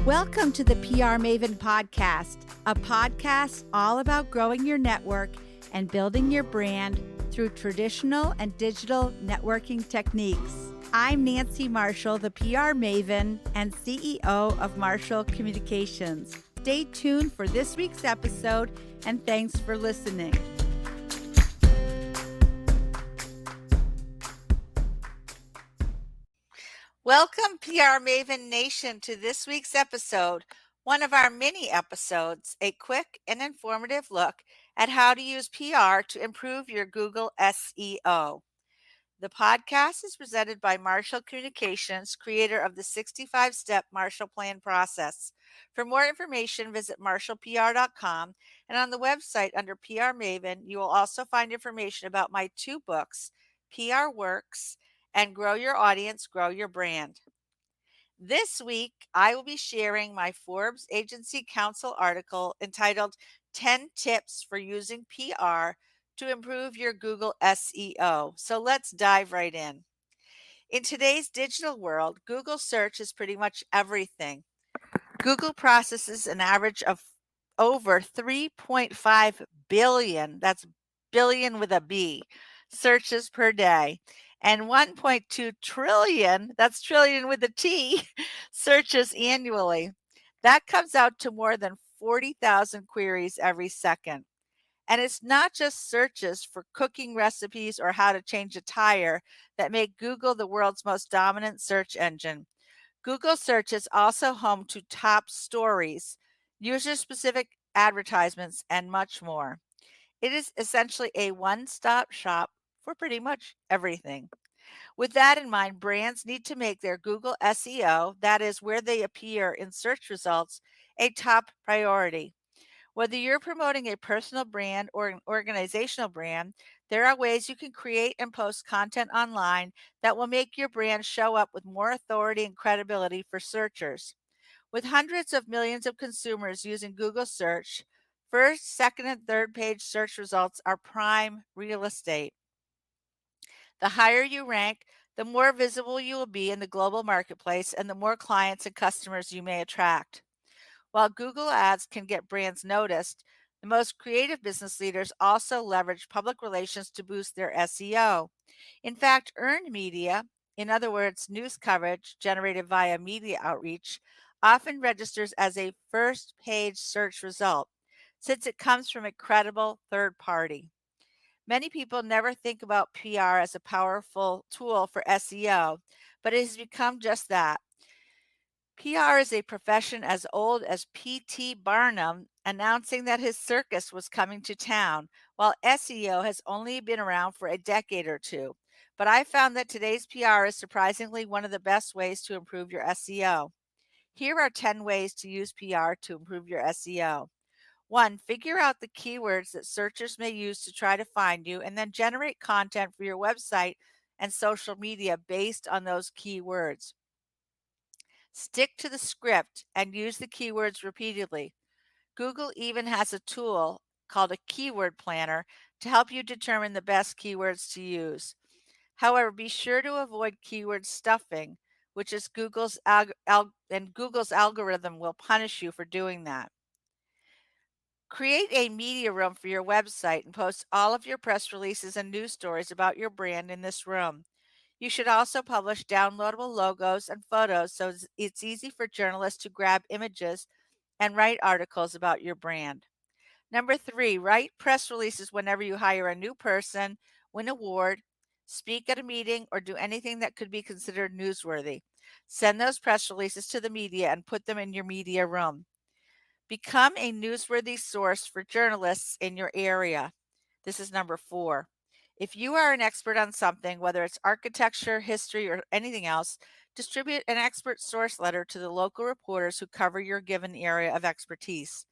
Welcome to the PR Maven Podcast, a podcast all about growing your network and building your brand through traditional and digital networking techniques. I'm Nancy Marshall, the PR Maven and CEO of Marshall Communications. Stay tuned for this week's episode, and thanks for listening. Welcome, PR Maven Nation, to this week's episode, one of our mini episodes, a quick and informative look at how to use PR to improve your Google SEO. The podcast is presented by Marshall Communications, creator of the 65-step Marshall Plan process. For more information, visit marshallpr.com, and on the website under PR Maven, you will also find information about my two books, PR Works and Grow Your Audience, Grow Your Brand. This week, I will be sharing my Forbes Agency Council article entitled 10 Tips for Using PR to Improve Your Google SEO. So let's dive right in. In today's digital world, Google search is pretty much everything. Google processes an average of over 3.5 billion, that's billion with a B, searches per day, and 1.2 trillion, that's trillion with a T, searches annually. That comes out to more than 40,000 queries every second. And it's not just searches for cooking recipes or how to change a tire that make Google the world's most dominant search engine. Google search is also home to top stories, user-specific advertisements, and much more. It is essentially a one-stop shop for pretty much everything. With that in mind, brands need to make their Google SEO, that is where they appear in search results, a top priority. Whether you're promoting a personal brand or an organizational brand, there are ways you can create and post content online that will make your brand show up with more authority and credibility for searchers. With hundreds of millions of consumers using Google search, first, second, and third page search results are prime real estate. The higher you rank, the more visible you will be in the global marketplace and the more clients and customers you may attract. While Google Ads can get brands noticed, the most creative business leaders also leverage public relations to boost their SEO. In fact, earned media, in other words, news coverage generated via media outreach, often registers as a first page search result, since it comes from a credible third party. Many people never think about PR as a powerful tool for SEO, but it has become just that. PR is a profession as old as P.T. Barnum announcing that his circus was coming to town, while SEO has only been around for a decade or two. But I found that today's PR is surprisingly one of the best ways to improve your SEO. Here are 10 ways to use PR to improve your SEO. 1. Figure out the keywords that searchers may use to try to find you, and then generate content for your website and social media based on those keywords. Stick to the script and use the keywords repeatedly. Google even has a tool called a keyword planner to help you determine the best keywords to use. However, be sure to avoid keyword stuffing, which is Google's algorithm will punish you for doing that. Create a media room for your website and post all of your press releases and news stories about your brand in this room. You should also publish downloadable logos and photos so it's easy for journalists to grab images and write articles about your brand. Number 3, write press releases whenever you hire a new person, win an award, speak at a meeting, or do anything that could be considered newsworthy. Send those press releases to the media and put them in your media room. Become a newsworthy source for journalists in your area. This is number 4. If you are an expert on something, whether it's architecture, history, or anything else, distribute an expert source letter to the local reporters who cover your given area of expertise.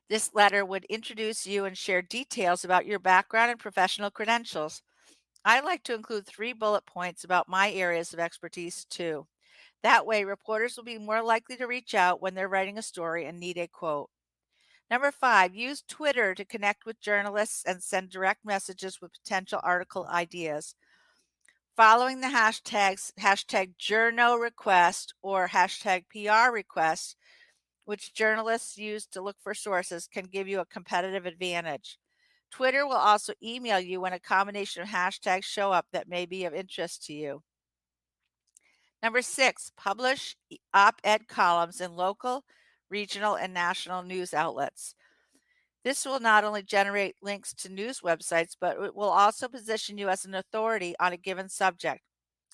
This letter would introduce you and share details about your background and professional credentials. I like to include 3 bullet points about my areas of expertise too. That way, reporters will be more likely to reach out when they're writing a story and need a quote. Number 5, use Twitter to connect with journalists and send direct messages with potential article ideas. Following the hashtags #journo request or #PR request, which journalists use to look for sources, can give you a competitive advantage. Twitter will also email you when a combination of hashtags show up that may be of interest to you. Number 6, publish op-ed columns in local, regional, and national news outlets. This will not only generate links to news websites, but it will also position you as an authority on a given subject.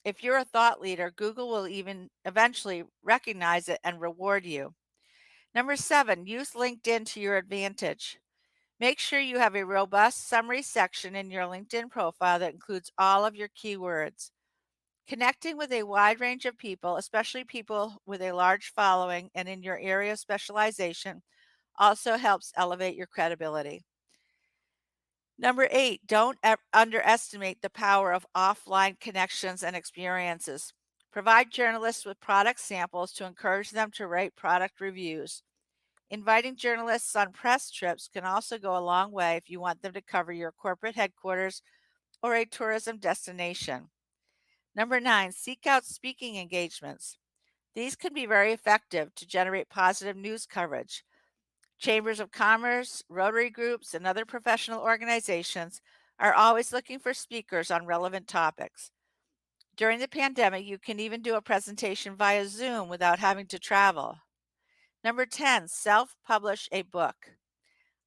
If you're a thought leader, Google will even eventually recognize it and reward you. Number 7, use LinkedIn to your advantage. Make sure you have a robust summary section in your LinkedIn profile that includes all of your keywords. Connecting with a wide range of people, especially people with a large following and in your area of specialization, also helps elevate your credibility. Number 8, don't underestimate the power of offline connections and experiences. Provide journalists with product samples to encourage them to write product reviews. Inviting journalists on press trips can also go a long way if you want them to cover your corporate headquarters or a tourism destination. Number 9, seek out speaking engagements. These can be very effective to generate positive news coverage. Chambers of commerce, Rotary groups, and other professional organizations are always looking for speakers on relevant topics. During the pandemic, you can even do a presentation via Zoom without having to travel. Number 10, self-publish a book.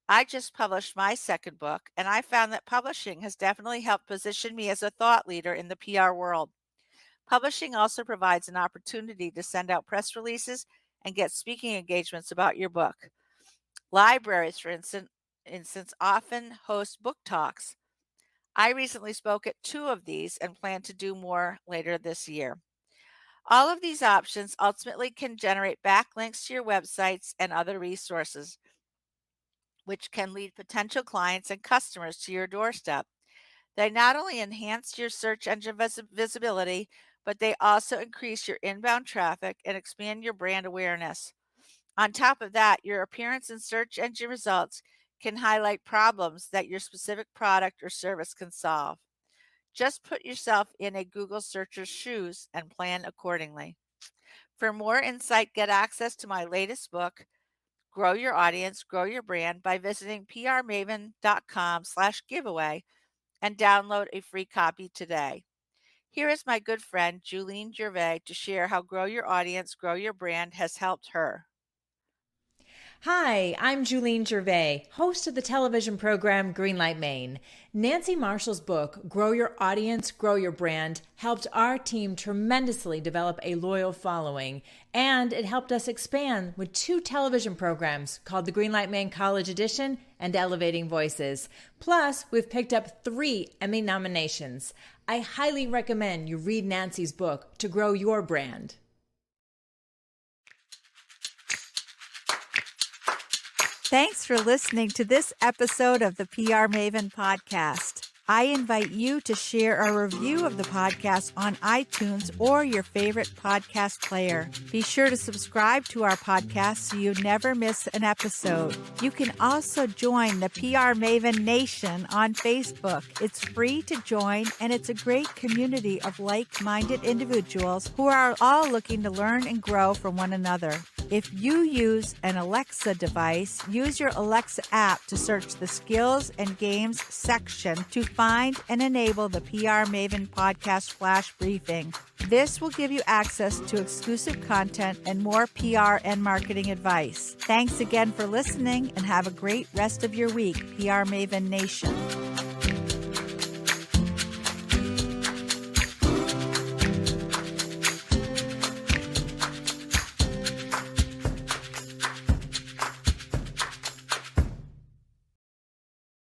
I just published my second book, and I found that publishing has definitely helped position me as a thought leader in the PR world. Publishing also provides an opportunity to send out press releases and get speaking engagements about your book. Libraries, for instance, often host book talks. I recently spoke at 2 of these and plan to do more later this year. All of these options ultimately can generate backlinks to your websites and other resources, which can lead potential clients and customers to your doorstep. They not only enhance your search engine visibility, but they also increase your inbound traffic and expand your brand awareness. On top of that, your appearance in search engine results can highlight problems that your specific product or service can solve. Just put yourself in a Google searcher's shoes and plan accordingly. For more insight, get access to my latest book, Grow Your Audience, Grow Your Brand, by visiting prmaven.com/giveaway and download a free copy today. Here is my good friend, Julene Gervais, to share how Grow Your Audience, Grow Your Brand has helped her. Hi, I'm Julene Gervais, host of the television program Greenlight Maine. Nancy Marshall's book, Grow Your Audience, Grow Your Brand, helped our team tremendously develop a loyal following, and it helped us expand with 2 television programs called the Greenlight Maine College Edition and Elevating Voices. Plus, we've picked up 3 Emmy nominations. I highly recommend you read Nancy's book to grow your brand. Thanks for listening to this episode of the PR Maven Podcast. I invite you to share a review of the podcast on iTunes or your favorite podcast player. Be sure to subscribe to our podcast so you never miss an episode. You can also join the PR Maven Nation on Facebook. It's free to join, and it's a great community of like-minded individuals who are all looking to learn and grow from one another. If you use an Alexa device, use your Alexa app to search the Skills and Games section to find and enable the PR Maven Podcast Flash Briefing. This will give you access to exclusive content and more PR and marketing advice. Thanks again for listening, and have a great rest of your week, PR Maven Nation.